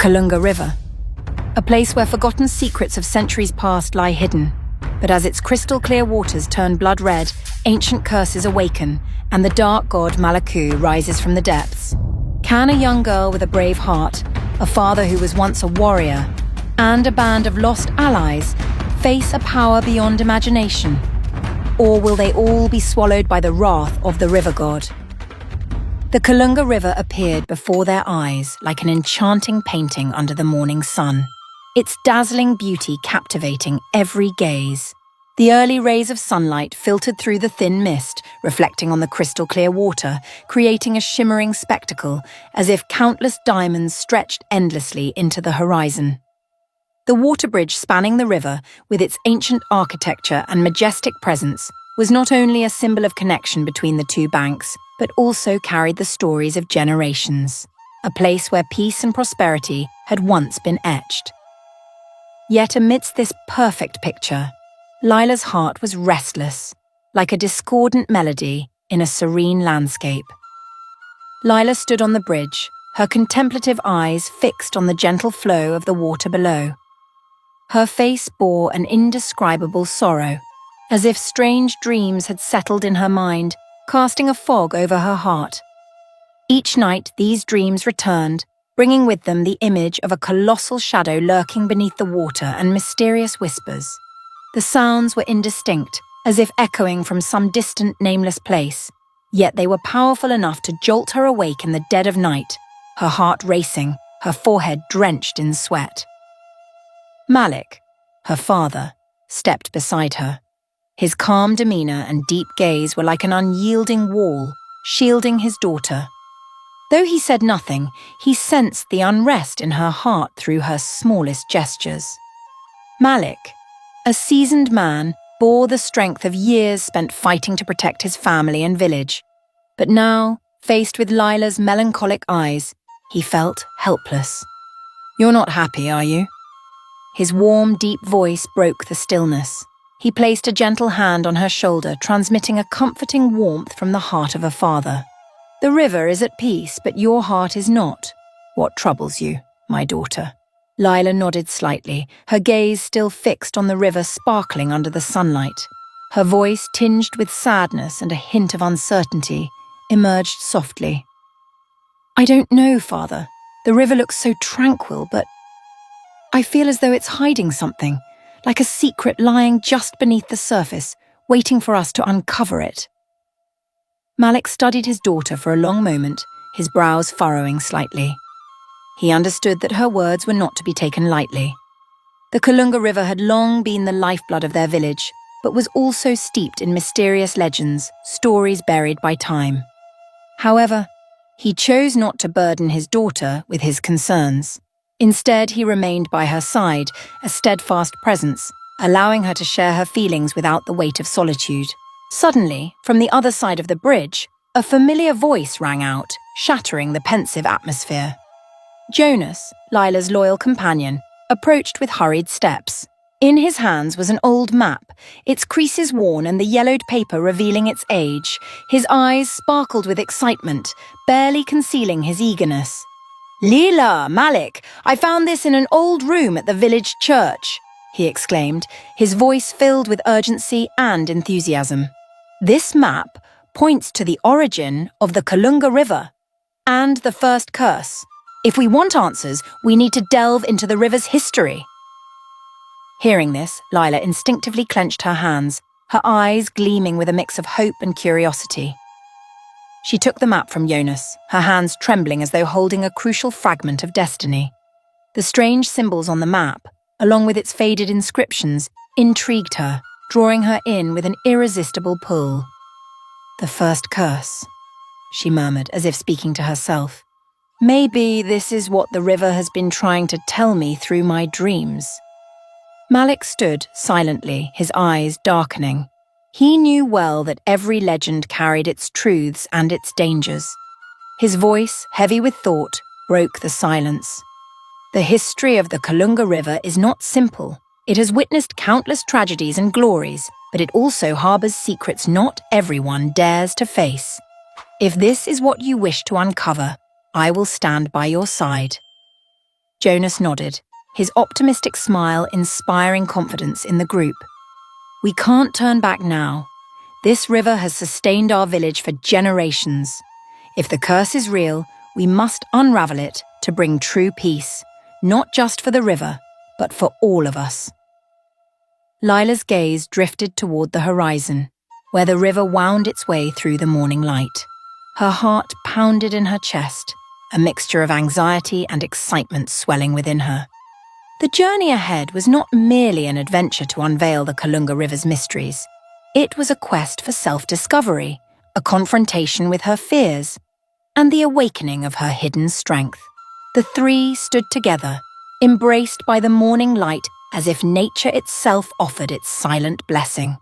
Kunga River, a place where forgotten secrets of centuries past lie hidden. But as its crystal-clear waters turn blood red, ancient curses awaken, and the dark god Malaku rises from the depths. Can a young girl with a brave heart, a father who was once a warrior, and a band of lost allies face a power beyond imagination? Or will they all be swallowed by the wrath of the river god? The Kunga River appeared before their eyes like an enchanting painting under the morning sun, its dazzling beauty captivating every gaze. The early rays of sunlight filtered through the thin mist, reflecting on the crystal-clear water, creating a shimmering spectacle, as if countless diamonds stretched endlessly into the horizon. The water bridge spanning the river, with its ancient architecture and majestic presence, was not only a symbol of connection between the two banks, but also carried the stories of generations, a place where peace and prosperity had once been etched. Yet amidst this perfect picture, Lyla's heart was restless, like a discordant melody in a serene landscape. Lyla stood on the bridge, her contemplative eyes fixed on the gentle flow of the water below. Her face bore an indescribable sorrow, as if strange dreams had settled in her mind, casting a fog over her heart. Each night these dreams returned, bringing with them the image of a colossal shadow lurking beneath the water and mysterious whispers. The sounds were indistinct, as if echoing from some distant, nameless place, yet they were powerful enough to jolt her awake in the dead of night, her heart racing, her forehead drenched in sweat. Malik, her father, stepped beside her. His calm demeanor and deep gaze were like an unyielding wall, shielding his daughter. Though he said nothing, he sensed the unrest in her heart through her smallest gestures. Malik, a seasoned man, bore the strength of years spent fighting to protect his family and village. But now, faced with Lyla's melancholic eyes, he felt helpless. "You're not happy, are you?" His warm, deep voice broke the stillness. He placed a gentle hand on her shoulder, transmitting a comforting warmth from the heart of a father. "The river is at peace, but your heart is not. What troubles you, my daughter?" Lyla nodded slightly, her gaze still fixed on the river sparkling under the sunlight. Her voice, tinged with sadness and a hint of uncertainty, emerged softly. "I don't know, father. The river looks so tranquil, but I feel as though it's hiding something, like a secret lying just beneath the surface, waiting for us to uncover it." Malik studied his daughter for a long moment, his brows furrowing slightly. He understood that her words were not to be taken lightly. The Kunga River had long been the lifeblood of their village, but was also steeped in mysterious legends, stories buried by time. However, he chose not to burden his daughter with his concerns. Instead, he remained by her side, a steadfast presence, allowing her to share her feelings without the weight of solitude. Suddenly, from the other side of the bridge, a familiar voice rang out, shattering the pensive atmosphere. Jonas, Lyla's loyal companion, approached with hurried steps. In his hands was an old map, its creases worn and the yellowed paper revealing its age. His eyes sparkled with excitement, barely concealing his eagerness. "Lyla, Malik, I found this in an old room at the village church," he exclaimed, his voice filled with urgency and enthusiasm. "This map points to the origin of the Kunga River and the first curse. If we want answers, we need to delve into the river's history." Hearing this, Lyla instinctively clenched her hands, her eyes gleaming with a mix of hope and curiosity. She took the map from Jonas, her hands trembling as though holding a crucial fragment of destiny. The strange symbols on the map, along with its faded inscriptions, intrigued her, drawing her in with an irresistible pull. "The first curse," she murmured, as if speaking to herself. "Maybe this is what the river has been trying to tell me through my dreams." Malik stood silently, his eyes darkening. He knew well that every legend carried its truths and its dangers. His voice, heavy with thought, broke the silence. The history of the Kunga River is not simple. It has witnessed countless tragedies and glories, but it also harbors secrets not everyone dares to face. If this is what you wish to uncover, I will stand by your side. Jonas nodded, his optimistic smile inspiring confidence in the group. We can't turn back now. This river has sustained our village for generations. If the curse is real, we must unravel it to bring true peace, not just for the river, but for all of us. Lyla's gaze drifted toward the horizon, where the river wound its way through the morning light. Her heart pounded in her chest, a mixture of anxiety and excitement swelling within her. The journey ahead was not merely an adventure to unveil the Kunga River's mysteries. It was a quest for self-discovery, a confrontation with her fears, and the awakening of her hidden strength. The three stood together, embraced by the morning light as if nature itself offered its silent blessing.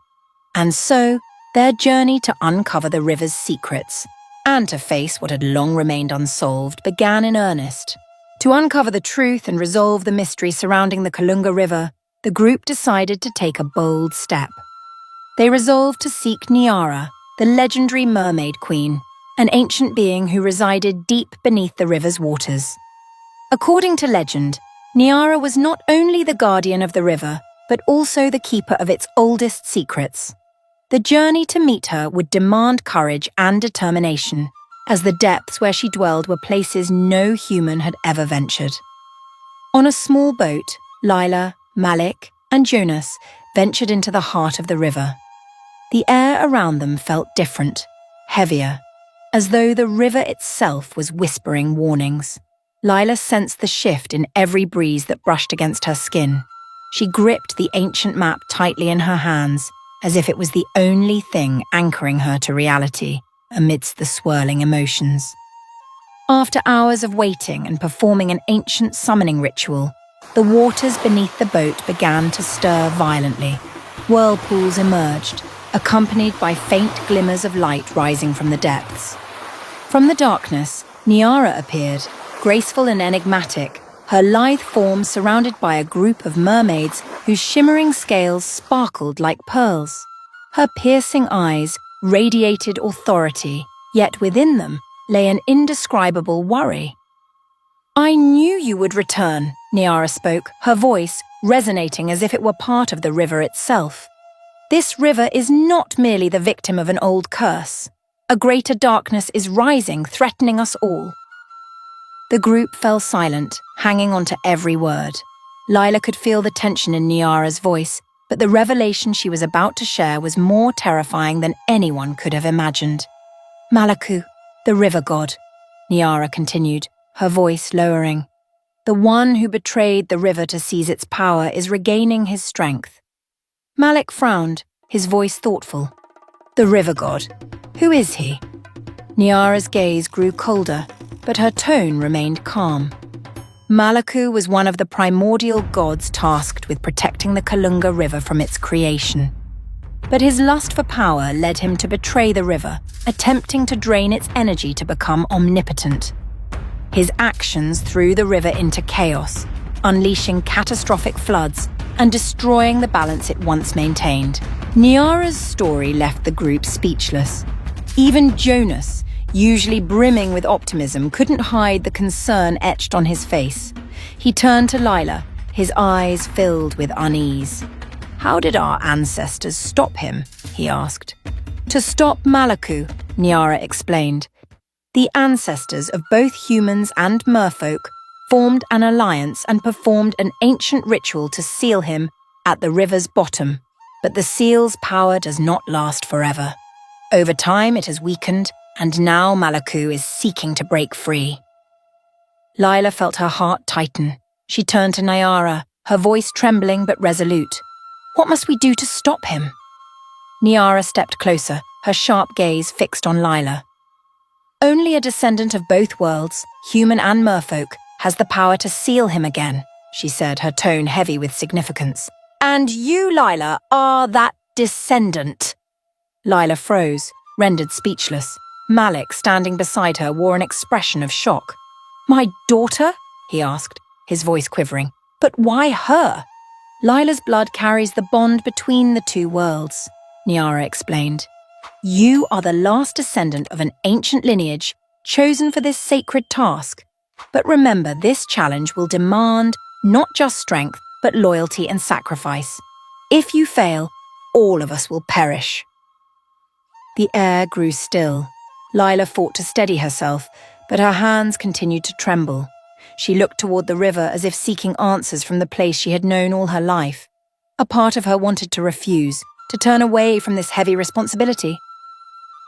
And so, their journey to uncover the river's secrets and to face what had long remained unsolved began in earnest. To uncover the truth and resolve the mystery surrounding the Kunga River, the group decided to take a bold step. They resolved to seek Niara, the legendary mermaid queen, an ancient being who resided deep beneath the river's waters. According to legend, Niara was not only the guardian of the river, but also the keeper of its oldest secrets. The journey to meet her would demand courage and determination, as the depths where she dwelled were places no human had ever ventured. On a small boat, Lyla, Malik, and Jonas ventured into the heart of the river. The air around them felt different, heavier, as though the river itself was whispering warnings. Lyla sensed the shift in every breeze that brushed against her skin. She gripped the ancient map tightly in her hands, as if it was the only thing anchoring her to reality amidst the swirling emotions. After hours of waiting and performing an ancient summoning ritual, the waters beneath the boat began to stir violently. Whirlpools emerged, accompanied by faint glimmers of light rising from the depths. From the darkness, Niara appeared, graceful and enigmatic, her lithe form surrounded by a group of mermaids whose shimmering scales sparkled like pearls. Her piercing eyes radiated authority, yet within them lay an indescribable worry. "I knew you would return," Niara spoke, her voice resonating as if it were part of the river itself. "This river is not merely the victim of an old curse. A greater darkness is rising, threatening us all." The group fell silent, hanging on to every word. Lyla could feel the tension in Niara's voice, but the revelation she was about to share was more terrifying than anyone could have imagined. "Malaku, the river god," Niara continued, her voice lowering. "The one who betrayed the river to seize its power is regaining his strength." Malik frowned, his voice thoughtful. "The river god. Who is he?" Niara's gaze grew colder, but her tone remained calm. Malaku was one of the primordial gods tasked with protecting the Kunga River from its creation. But his lust for power led him to betray the river, attempting to drain its energy to become omnipotent. His actions threw the river into chaos, unleashing catastrophic floods and destroying the balance it once maintained. Niara's story left the group speechless. Even Jonas, usually brimming with optimism, couldn't hide the concern etched on his face. He turned to Lyla, his eyes filled with unease. "How did our ancestors stop him?" he asked. "To stop Malaku," Niara explained. "The ancestors of both humans and merfolk formed an alliance and performed an ancient ritual to seal him at the river's bottom. But the seal's power does not last forever. Over time it has weakened, and now Malaku is seeking to break free." Lyla felt her heart tighten. She turned to Niara, her voice trembling but resolute. "What must we do to stop him?" Niara stepped closer, her sharp gaze fixed on Lyla. "Only a descendant of both worlds, human and merfolk, has the power to seal him again," she said, her tone heavy with significance. "And you, Lyla, are that descendant." Lyla froze, rendered speechless. Malik, standing beside her, wore an expression of shock. "My daughter?" he asked, his voice quivering. "But why her?" "Lyla's blood carries the bond between the two worlds," Niara explained. "You are the last descendant of an ancient lineage chosen for this sacred task. But remember, this challenge will demand not just strength, but loyalty and sacrifice. If you fail, all of us will perish." The air grew still. Lyla fought to steady herself, but her hands continued to tremble. She looked toward the river as if seeking answers from the place she had known all her life. A part of her wanted to refuse, to turn away from this heavy responsibility.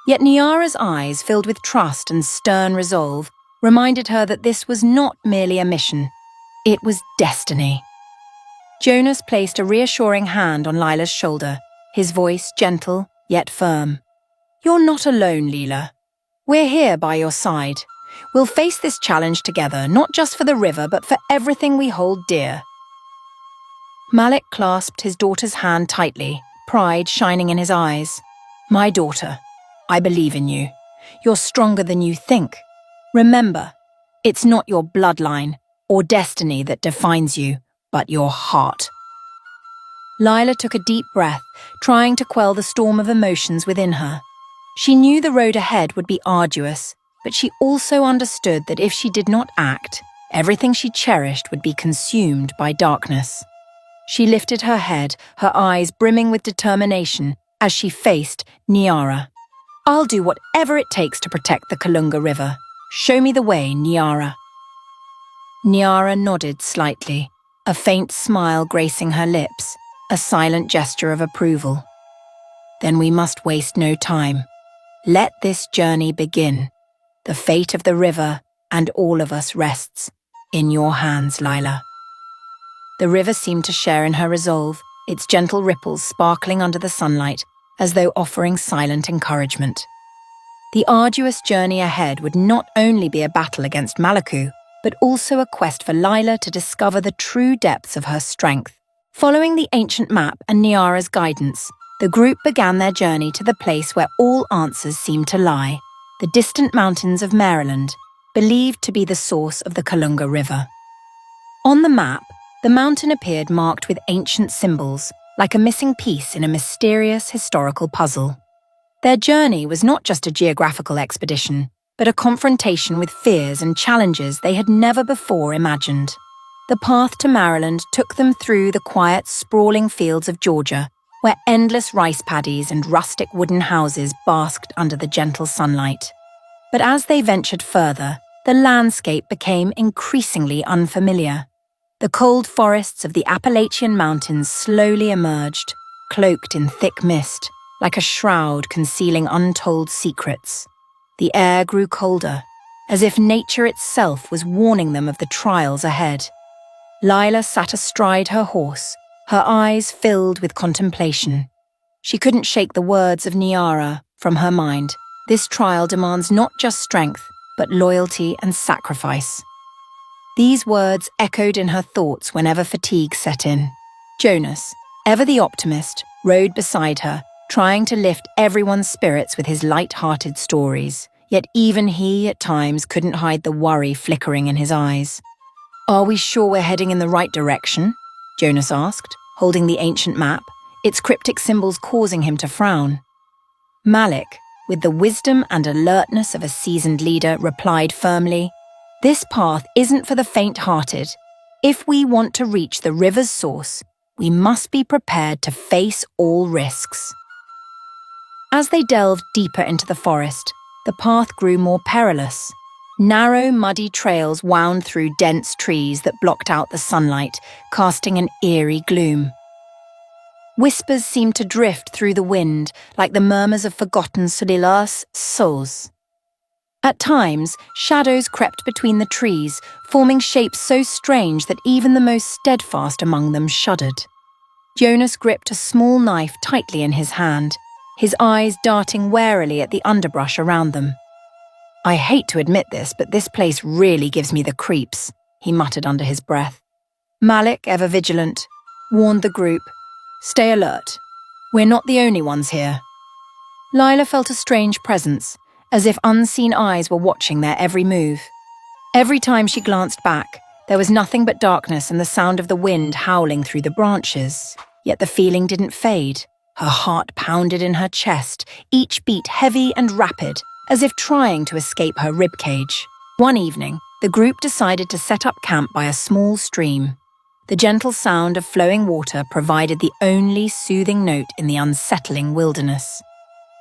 Yet Niara's eyes, filled with trust and stern resolve, reminded her that this was not merely a mission. It was destiny. Jonas placed a reassuring hand on Lyla's shoulder, his voice gentle yet firm. "You're not alone, Lyla. We're here by your side. We'll face this challenge together, not just for the river, but for everything we hold dear." Malik clasped his daughter's hand tightly, pride shining in his eyes. "My daughter, I believe in you. You're stronger than you think. Remember, it's not your bloodline or destiny that defines you, but your heart." Lyla took a deep breath, trying to quell the storm of emotions within her. She knew the road ahead would be arduous, but she also understood that if she did not act, everything she cherished would be consumed by darkness. She lifted her head, her eyes brimming with determination, as she faced Niara. "I'll do whatever it takes to protect the Kunga River. Show me the way, Niara." Niara nodded slightly, a faint smile gracing her lips, a silent gesture of approval. "Then we must waste no time. Let this journey begin. The fate of the river and all of us rests in your hands, Lyla." The river seemed to share in her resolve, its gentle ripples sparkling under the sunlight, as though offering silent encouragement. The arduous journey ahead would not only be a battle against Malaku, but also a quest for Lyla to discover the true depths of her strength. Following the ancient map and Niara's guidance, the group began their journey to the place where all answers seemed to lie, the distant mountains of Maryland, believed to be the source of the Kunga River. On the map, the mountain appeared marked with ancient symbols, like a missing piece in a mysterious historical puzzle. Their journey was not just a geographical expedition, but a confrontation with fears and challenges they had never before imagined. The path to Maryland took them through the quiet, sprawling fields of Georgia, where endless rice paddies and rustic wooden houses basked under the gentle sunlight. But as they ventured further, the landscape became increasingly unfamiliar. The cold forests of the Appalachian Mountains slowly emerged, cloaked in thick mist, like a shroud concealing untold secrets. The air grew colder, as if nature itself was warning them of the trials ahead. Lyla sat astride her horse, her eyes filled with contemplation. She couldn't shake the words of Niara from her mind. This trial demands not just strength, but loyalty and sacrifice. These words echoed in her thoughts whenever fatigue set in. Jonas, ever the optimist, rode beside her, trying to lift everyone's spirits with his light-hearted stories. Yet even he, at times, couldn't hide the worry flickering in his eyes. "Are we sure we're heading in the right direction?" Jonas asked, holding the ancient map, its cryptic symbols causing him to frown. Malik, with the wisdom and alertness of a seasoned leader, replied firmly, "This path isn't for the faint-hearted. If we want to reach the river's source, we must be prepared to face all risks." As they delved deeper into the forest, the path grew more perilous. Narrow, muddy trails wound through dense trees that blocked out the sunlight, casting an eerie gloom. Whispers seemed to drift through the wind, like the murmurs of forgotten Lyla's souls. At times, shadows crept between the trees, forming shapes so strange that even the most steadfast among them shuddered. Jonas gripped a small knife tightly in his hand, his eyes darting warily at the underbrush around them. "I hate to admit this, but this place really gives me the creeps," he muttered under his breath. Malik, ever vigilant, warned the group, "Stay alert. We're not the only ones here." Lyla felt a strange presence, as if unseen eyes were watching their every move. Every time she glanced back, there was nothing but darkness and the sound of the wind howling through the branches. Yet the feeling didn't fade. Her heart pounded in her chest, each beat heavy and rapid, as if trying to escape her ribcage. One evening, the group decided to set up camp by a small stream. The gentle sound of flowing water provided the only soothing note in the unsettling wilderness.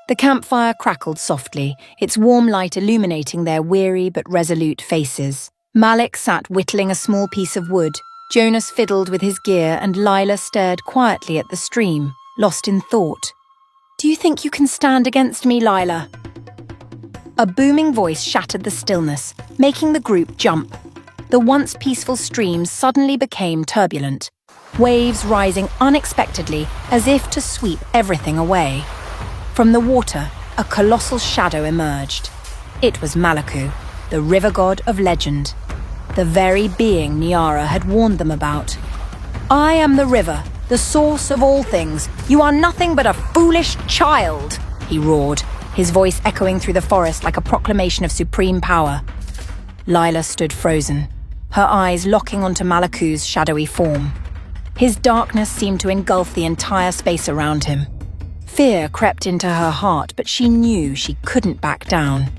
The campfire crackled softly, its warm light illuminating their weary but resolute faces. Malik sat whittling a small piece of wood, Jonas fiddled with his gear, and Lyla stared quietly at the stream, lost in thought. "Do you think you can stand against me, Lyla?" A booming voice shattered the stillness, making the group jump. The once peaceful stream suddenly became turbulent, waves rising unexpectedly as if to sweep everything away. From the water, a colossal shadow emerged. It was Malaku, the river god of legend, the very being Niara had warned them about. "I am the river, the source of all things. You are nothing but a foolish child," he roared, his voice echoing through the forest like a proclamation of supreme power. Lyla stood frozen, her eyes locking onto Malaku's shadowy form. His darkness seemed to engulf the entire space around him. Fear crept into her heart, but she knew she couldn't back down.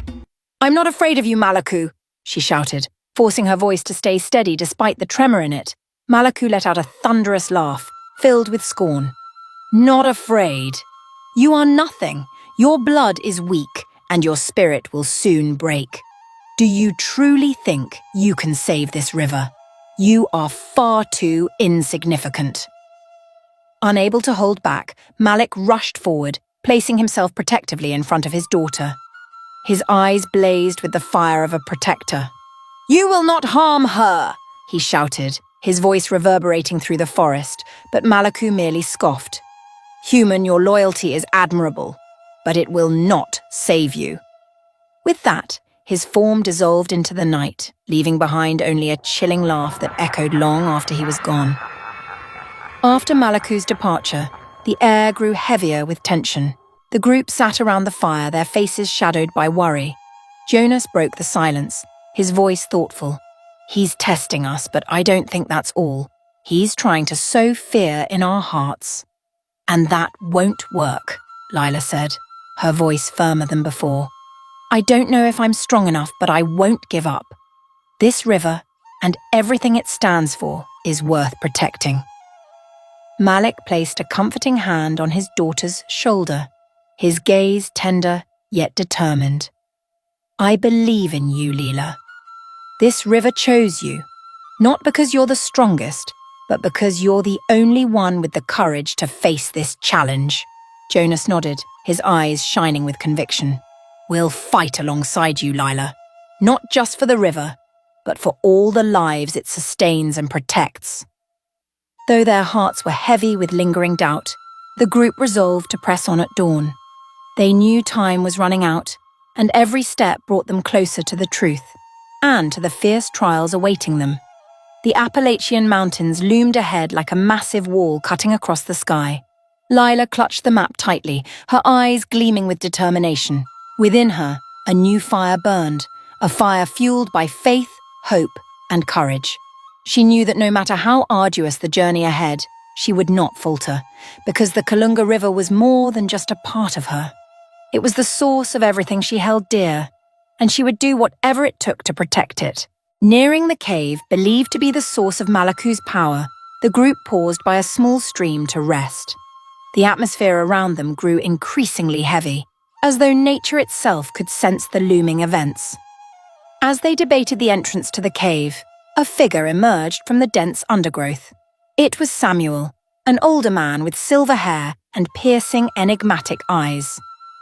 "I'm not afraid of you, Malaku," she shouted, forcing her voice to stay steady despite the tremor in it. Malaku let out a thunderous laugh, filled with scorn. "Not afraid? You are nothing. Your blood is weak, and your spirit will soon break. Do you truly think you can save this river? You are far too insignificant." Unable to hold back, Malik rushed forward, placing himself protectively in front of his daughter. His eyes blazed with the fire of a protector. "You will not harm her," he shouted, his voice reverberating through the forest, but Malaku merely scoffed. "Human, your loyalty is admirable, but it will not save you." With that, his form dissolved into the night, leaving behind only a chilling laugh that echoed long after he was gone. After Malaku's departure, the air grew heavier with tension. The group sat around the fire, their faces shadowed by worry. Jonas broke the silence, his voice thoughtful. "He's testing us, but I don't think that's all. He's trying to sow fear in our hearts." "And that won't work," Lyla said, her voice firmer than before. "I don't know if I'm strong enough, but I won't give up. This river, and everything it stands for, is worth protecting." Malik placed a comforting hand on his daughter's shoulder, his gaze tender yet determined. "I believe in you, Lyla. This river chose you, not because you're the strongest, but because you're the only one with the courage to face this challenge." Jonas nodded, his eyes shining with conviction. "We'll fight alongside you, Lyla, not just for the river, but for all the lives it sustains and protects." Though their hearts were heavy with lingering doubt, the group resolved to press on at dawn. They knew time was running out, and every step brought them closer to the truth, and to the fierce trials awaiting them. The Appalachian Mountains loomed ahead like a massive wall cutting across the sky. Lyla clutched the map tightly, her eyes gleaming with determination. Within her, a new fire burned, a fire fueled by faith, hope, and courage. She knew that no matter how arduous the journey ahead, she would not falter, because the Kunga River was more than just a part of her. It was the source of everything she held dear, and she would do whatever it took to protect it. Nearing the cave, believed to be the source of Malaku's power, the group paused by a small stream to rest. The atmosphere around them grew increasingly heavy, as though nature itself could sense the looming events. As they debated the entrance to the cave, a figure emerged from the dense undergrowth. It was Samuel, an older man with silver hair and piercing, enigmatic eyes.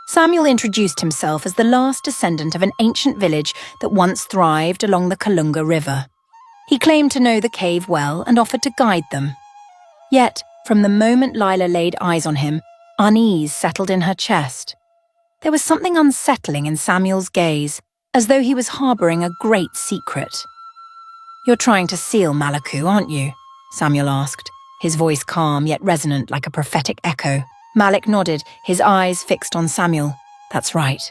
Samuel introduced himself as the last descendant of an ancient village that once thrived along the Kunga River. He claimed to know the cave well and offered to guide them. Yet, from the moment Lyla laid eyes on him, unease settled in her chest. There was something unsettling in Samuel's gaze, as though he was harboring a great secret. "You're trying to seal Malaku, aren't you?" Samuel asked, his voice calm yet resonant like a prophetic echo. Malik nodded, his eyes fixed on Samuel. "That's right.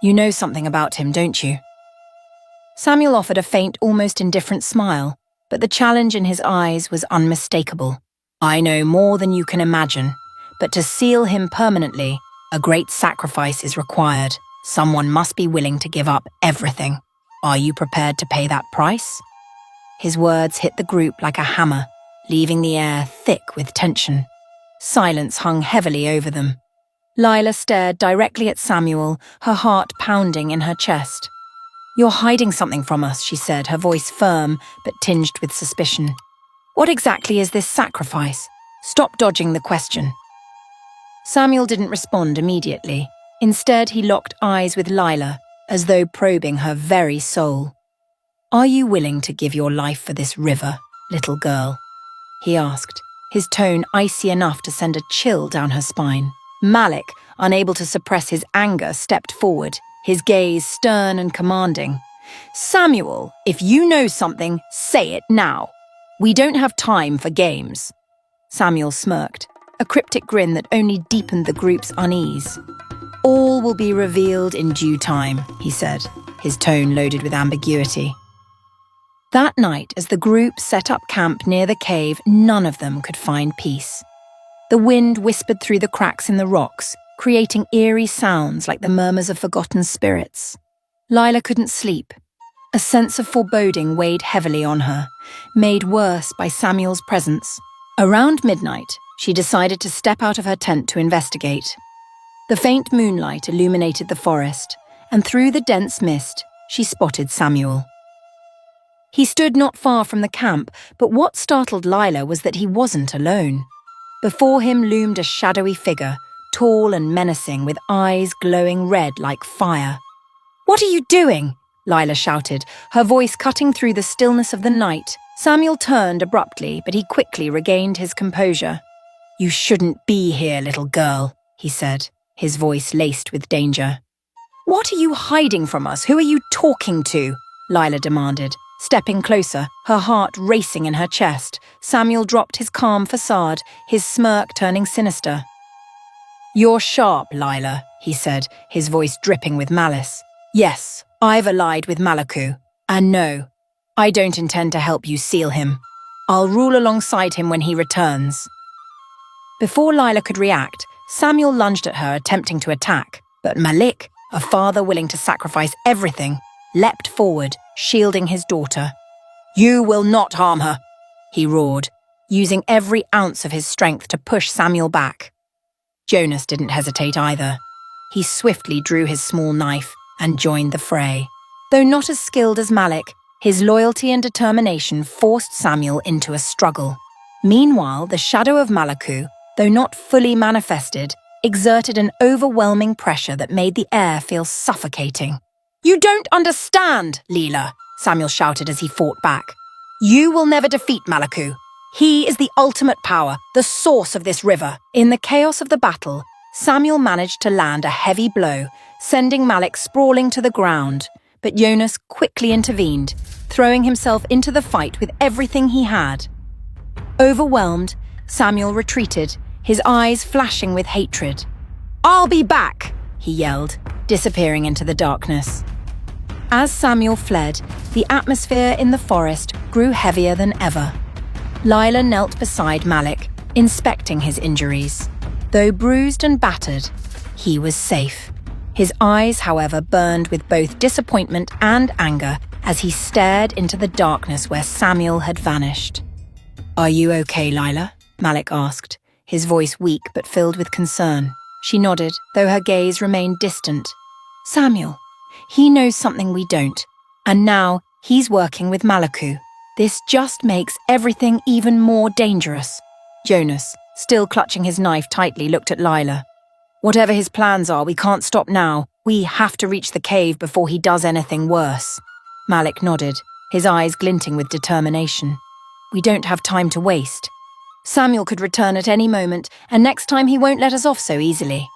You know something about him, don't you?" Samuel offered a faint, almost indifferent smile, but the challenge in his eyes was unmistakable. "I know more than you can imagine, but to seal him permanently, a great sacrifice is required. Someone must be willing to give up everything." Are you prepared to pay that price? His words hit the group like a hammer, leaving the air thick with tension. Silence hung heavily over them. Lyla stared directly at Samuel, her heart pounding in her chest. "You're hiding something from us," she said, her voice firm but tinged with suspicion. "What exactly is this sacrifice? Stop dodging the question." Samuel didn't respond immediately. Instead, he locked eyes with Lyla, as though probing her very soul. "Are you willing to give your life for this river, little girl?" he asked, his tone icy enough to send a chill down her spine. Malik, unable to suppress his anger, stepped forward, his gaze stern and commanding. "Samuel, if you know something, say it now. We don't have time for games." Samuel smirked, a cryptic grin that only deepened the group's unease. "All will be revealed in due time," he said, his tone loaded with ambiguity. That night, as the group set up camp near the cave, none of them could find peace. The wind whispered through the cracks in the rocks, creating eerie sounds like the murmurs of forgotten spirits. Lyla couldn't sleep. A sense of foreboding weighed heavily on her, made worse by Samuel's presence. Around midnight, she decided to step out of her tent to investigate. The faint moonlight illuminated the forest, and through the dense mist, she spotted Samuel. He stood not far from the camp, but what startled Lyla was that he wasn't alone. Before him loomed a shadowy figure, tall and menacing, with eyes glowing red like fire. "What are you doing?" Lyla shouted, her voice cutting through the stillness of the night. Samuel turned abruptly, but he quickly regained his composure. "You shouldn't be here, little girl," he said, his voice laced with danger. "What are you hiding from us? Who are you talking to?" Lyla demanded. Stepping closer, her heart racing in her chest, Samuel dropped his calm facade, his smirk turning sinister. "You're sharp, Lyla," he said, his voice dripping with malice. "Yes, I've allied with Malaku. And no, I don't intend to help you seal him. I'll rule alongside him when he returns." Before Lyla could react, Samuel lunged at her, attempting to attack. But Malik, a father willing to sacrifice everything, leapt forward, shielding his daughter. "You will not harm her," he roared, using every ounce of his strength to push Samuel back. Jonas didn't hesitate either. He swiftly drew his small knife and joined the fray. Though not as skilled as Malik, his loyalty and determination forced Samuel into a struggle. Meanwhile, the shadow of Malaku, though not fully manifested, exerted an overwhelming pressure that made the air feel suffocating. "You don't understand, Lyla," Samuel shouted as he fought back. "You will never defeat Malaku. He is the ultimate power, the source of this river." In the chaos of the battle, Samuel managed to land a heavy blow, sending Malik sprawling to the ground. But Jonas quickly intervened, throwing himself into the fight with everything he had. Overwhelmed, Samuel retreated, his eyes flashing with hatred. "I'll be back!" he yelled, disappearing into the darkness. As Samuel fled, the atmosphere in the forest grew heavier than ever. Lyla knelt beside Malik, inspecting his injuries. Though bruised and battered, he was safe. His eyes, however, burned with both disappointment and anger as he stared into the darkness where Samuel had vanished. "Are you okay, Lyla?" Malik asked, his voice weak but filled with concern. She nodded, though her gaze remained distant. "Samuel, he knows something we don't, and now he's working with Malaku. This just makes everything even more dangerous." Jonas, still clutching his knife tightly, looked at Lyla. "Whatever his plans are, we can't stop now. We have to reach the cave before he does anything worse." Malik nodded, his eyes glinting with determination. "We don't have time to waste. Samuel could return at any moment, and next time he won't let us off so easily."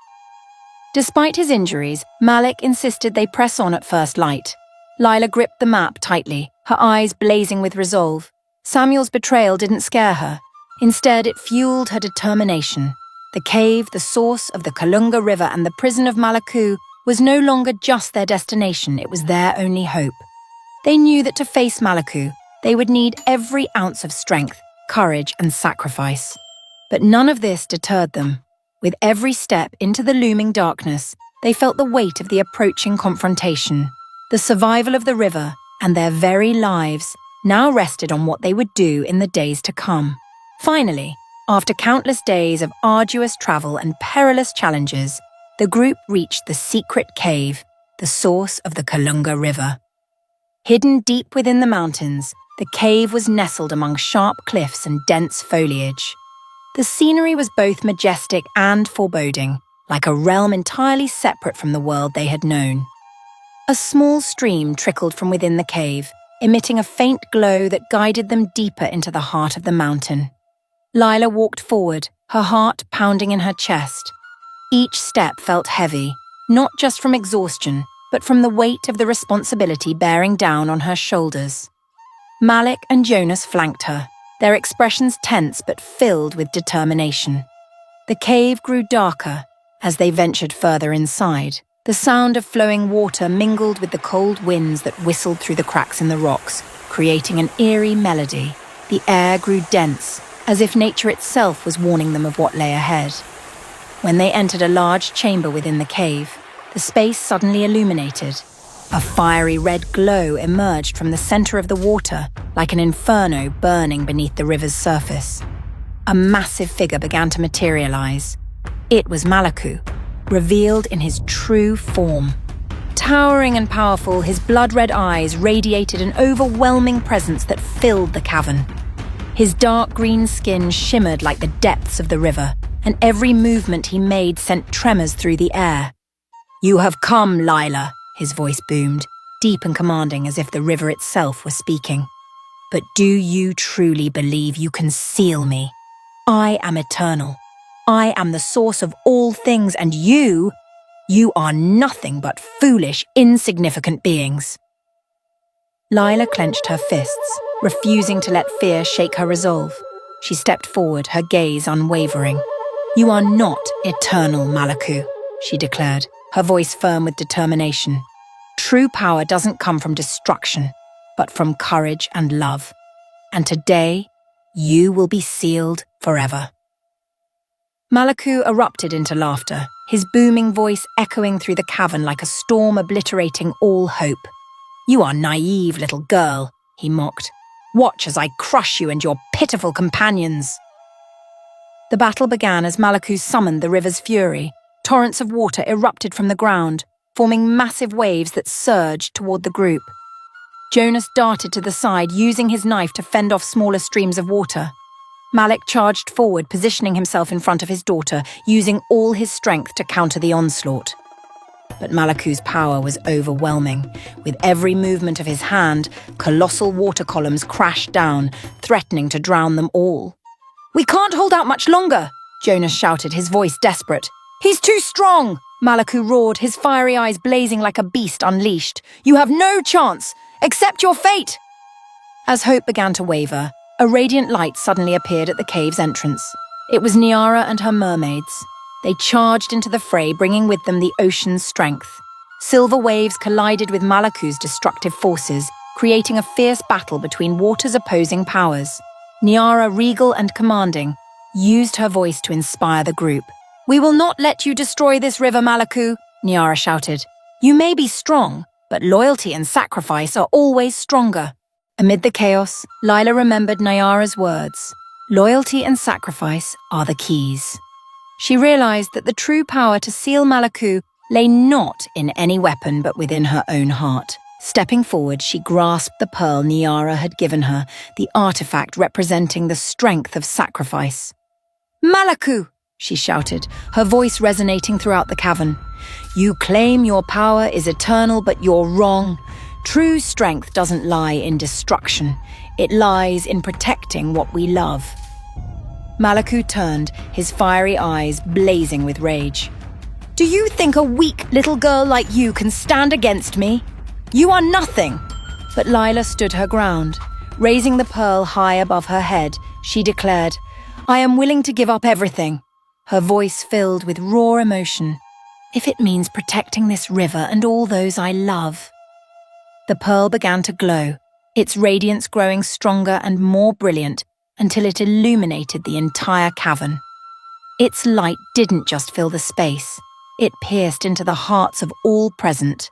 Despite his injuries, Malik insisted they press on at first light. Lyla gripped the map tightly, her eyes blazing with resolve. Samuel's betrayal didn't scare her. Instead, it fueled her determination. The cave, the source of the Kunga River, and the prison of Malaku was no longer just their destination, it was their only hope. They knew that to face Malaku, they would need every ounce of strength, courage, and sacrifice. But none of this deterred them. With every step into the looming darkness, they felt the weight of the approaching confrontation. The survival of the river and their very lives now rested on what they would do in the days to come. Finally, after countless days of arduous travel and perilous challenges, the group reached the secret cave, the source of the Kunga River. Hidden deep within the mountains, the cave was nestled among sharp cliffs and dense foliage. The scenery was both majestic and foreboding, like a realm entirely separate from the world they had known. A small stream trickled from within the cave, emitting a faint glow that guided them deeper into the heart of the mountain. Lyla walked forward, her heart pounding in her chest. Each step felt heavy, not just from exhaustion, but from the weight of the responsibility bearing down on her shoulders. Malik and Jonas flanked her, their expressions tense but filled with determination. The cave grew darker as they ventured further inside. The sound of flowing water mingled with the cold winds that whistled through the cracks in the rocks, creating an eerie melody. The air grew dense, as if nature itself was warning them of what lay ahead. When they entered a large chamber within the cave, the space suddenly illuminated. A fiery red glow emerged from the center of the water, like an inferno burning beneath the river's surface. A massive figure began to materialize. It was Malaku, revealed in his true form. Towering and powerful, his blood-red eyes radiated an overwhelming presence that filled the cavern. His dark green skin shimmered like the depths of the river, and every movement he made sent tremors through the air. "You have come, Lyla," his voice boomed, deep and commanding as if the river itself were speaking. "But do you truly believe you can seal me? I am eternal. I am the source of all things, and you are nothing but foolish, insignificant beings." Lyla clenched her fists, refusing to let fear shake her resolve. She stepped forward, her gaze unwavering. "You are not eternal, Malaku," she declared, her voice firm with determination. "True power doesn't come from destruction, but from courage and love. And today, you will be sealed forever." Malaku erupted into laughter, his booming voice echoing through the cavern like a storm obliterating all hope. "You are naive, little girl," he mocked. "Watch as I crush you and your pitiful companions." The battle began as Malaku summoned the river's fury. Torrents of water erupted from the ground, forming massive waves that surged toward the group. Jonas darted to the side, using his knife to fend off smaller streams of water. Malik charged forward, positioning himself in front of his daughter, using all his strength to counter the onslaught. But Malaku's power was overwhelming. With every movement of his hand, colossal water columns crashed down, threatening to drown them all. "We can't hold out much longer," Jonas shouted, his voice desperate. "He's too strong!" Malaku roared, his fiery eyes blazing like a beast unleashed. "You have no chance! Accept your fate!" As hope began to waver, a radiant light suddenly appeared at the cave's entrance. It was Niara and her mermaids. They charged into the fray, bringing with them the ocean's strength. Silver waves collided with Malaku's destructive forces, creating a fierce battle between water's opposing powers. Niara, regal and commanding, used her voice to inspire the group. "We will not let you destroy this river, Malaku," Niara shouted. "You may be strong, but loyalty and sacrifice are always stronger." Amid the chaos, Lyla remembered Niara's words. Loyalty and sacrifice are the keys. She realized that the true power to seal Malaku lay not in any weapon but within her own heart. Stepping forward, she grasped the pearl Niara had given her, the artifact representing the strength of sacrifice. "Malaku!" she shouted, her voice resonating throughout the cavern. "You claim your power is eternal, but you're wrong. True strength doesn't lie in destruction. It lies in protecting what we love." Malaku turned, his fiery eyes blazing with rage. "Do you think a weak little girl like you can stand against me? You are nothing!" But Lyla stood her ground. Raising the pearl high above her head, she declared, "I am willing to give up everything," her voice filled with raw emotion. "If it means protecting this river and all those I love." The pearl began to glow, its radiance growing stronger and more brilliant until it illuminated the entire cavern. Its light didn't just fill the space, it pierced into the hearts of all present.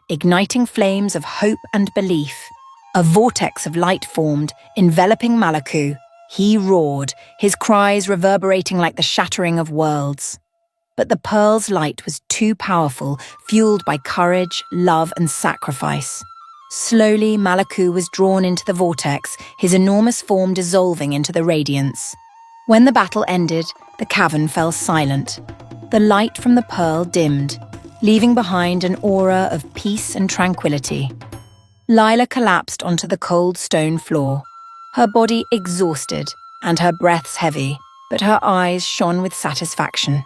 igniting flames of hope and belief. A vortex of light formed, enveloping Malaku. He roared, his cries reverberating like the shattering of worlds. But the pearl's light was too powerful, fueled by courage, love, and sacrifice. Slowly, Malaku was drawn into the vortex, his enormous form dissolving into the radiance. When the battle ended, the cavern fell silent. The light from the pearl dimmed, leaving behind an aura of peace and tranquility. Lyla collapsed onto the cold stone floor, her body exhausted and her breaths heavy, but her eyes shone with satisfaction.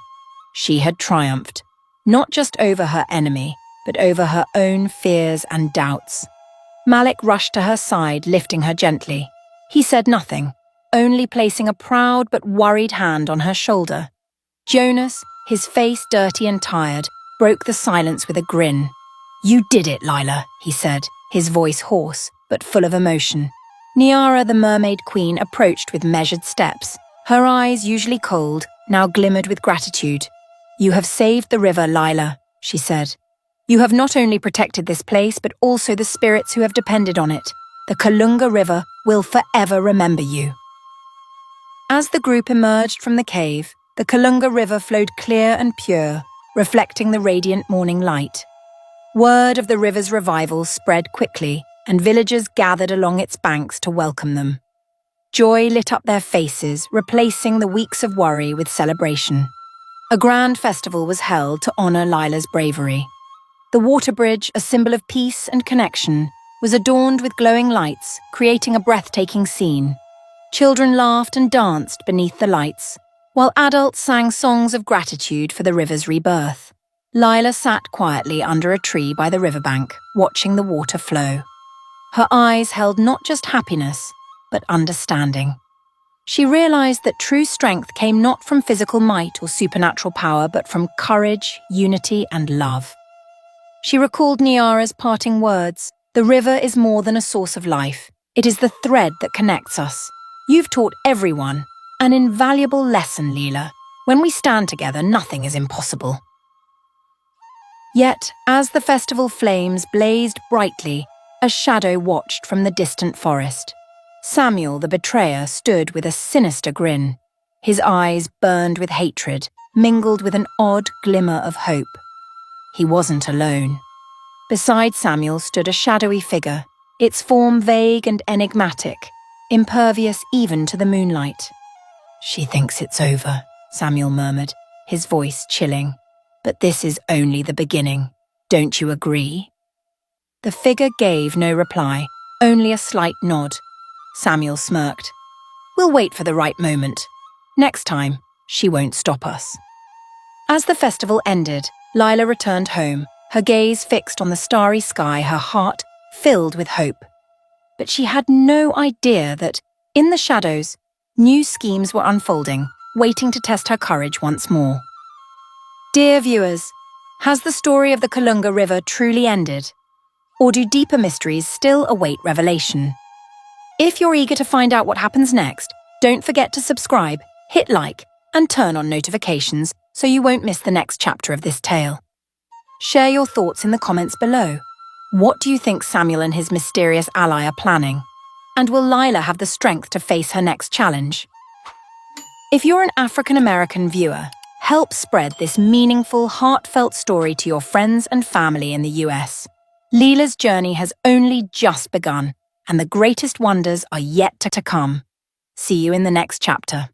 She had triumphed, not just over her enemy, but over her own fears and doubts. Malik rushed to her side, lifting her gently. He said nothing, only placing a proud but worried hand on her shoulder. Jonas, his face dirty and tired, broke the silence with a grin. "You did it, Lyla," he said, his voice hoarse but full of emotion. Niara, the mermaid queen, approached with measured steps. Her eyes, usually cold, now glimmered with gratitude. "You have saved the river, Lyla," she said. "You have not only protected this place, but also the spirits who have depended on it. The Kunga River will forever remember you." As the group emerged from the cave, the Kunga River flowed clear and pure, reflecting the radiant morning light. Word of the river's revival spread quickly, and villagers gathered along its banks to welcome them. Joy lit up their faces, replacing the weeks of worry with celebration. A grand festival was held to honor Lyla's bravery. The water bridge, a symbol of peace and connection, was adorned with glowing lights, creating a breathtaking scene. Children laughed and danced beneath the lights, while adults sang songs of gratitude for the river's rebirth. Lyla sat quietly under a tree by the riverbank, watching the water flow. Her eyes held not just happiness, but understanding. She realized that true strength came not from physical might or supernatural power, but from courage, unity, and love. She recalled Niara's parting words, "The river is more than a source of life. It is the thread that connects us. You've taught everyone an invaluable lesson, Lyla. When we stand together, nothing is impossible." Yet, as the festival flames blazed brightly, a shadow watched from the distant forest. Samuel, the betrayer, stood with a sinister grin. His eyes burned with hatred, mingled with an odd glimmer of hope. He wasn't alone. Beside Samuel stood a shadowy figure, its form vague and enigmatic, impervious even to the moonlight. "She thinks it's over," Samuel murmured, his voice chilling. "But this is only the beginning. Don't you agree?" The figure gave no reply, only a slight nod. Samuel smirked. "We'll wait for the right moment. Next time, she won't stop us." As the festival ended, Lyla returned home, her gaze fixed on the starry sky, her heart filled with hope. But she had no idea that, in the shadows, new schemes were unfolding, waiting to test her courage once more. Dear viewers, has the story of the Kunga River truly ended? Or do deeper mysteries still await revelation? If you're eager to find out what happens next, don't forget to subscribe, hit like, and turn on notifications so you won't miss the next chapter of this tale. Share your thoughts in the comments below. What do you think Samuel and his mysterious ally are planning? And will Lyla have the strength to face her next challenge? If you're an African American viewer, help spread this meaningful, heartfelt story to your friends and family in the US. Lyla's journey has only just begun, and the greatest wonders are yet to come. See you in the next chapter.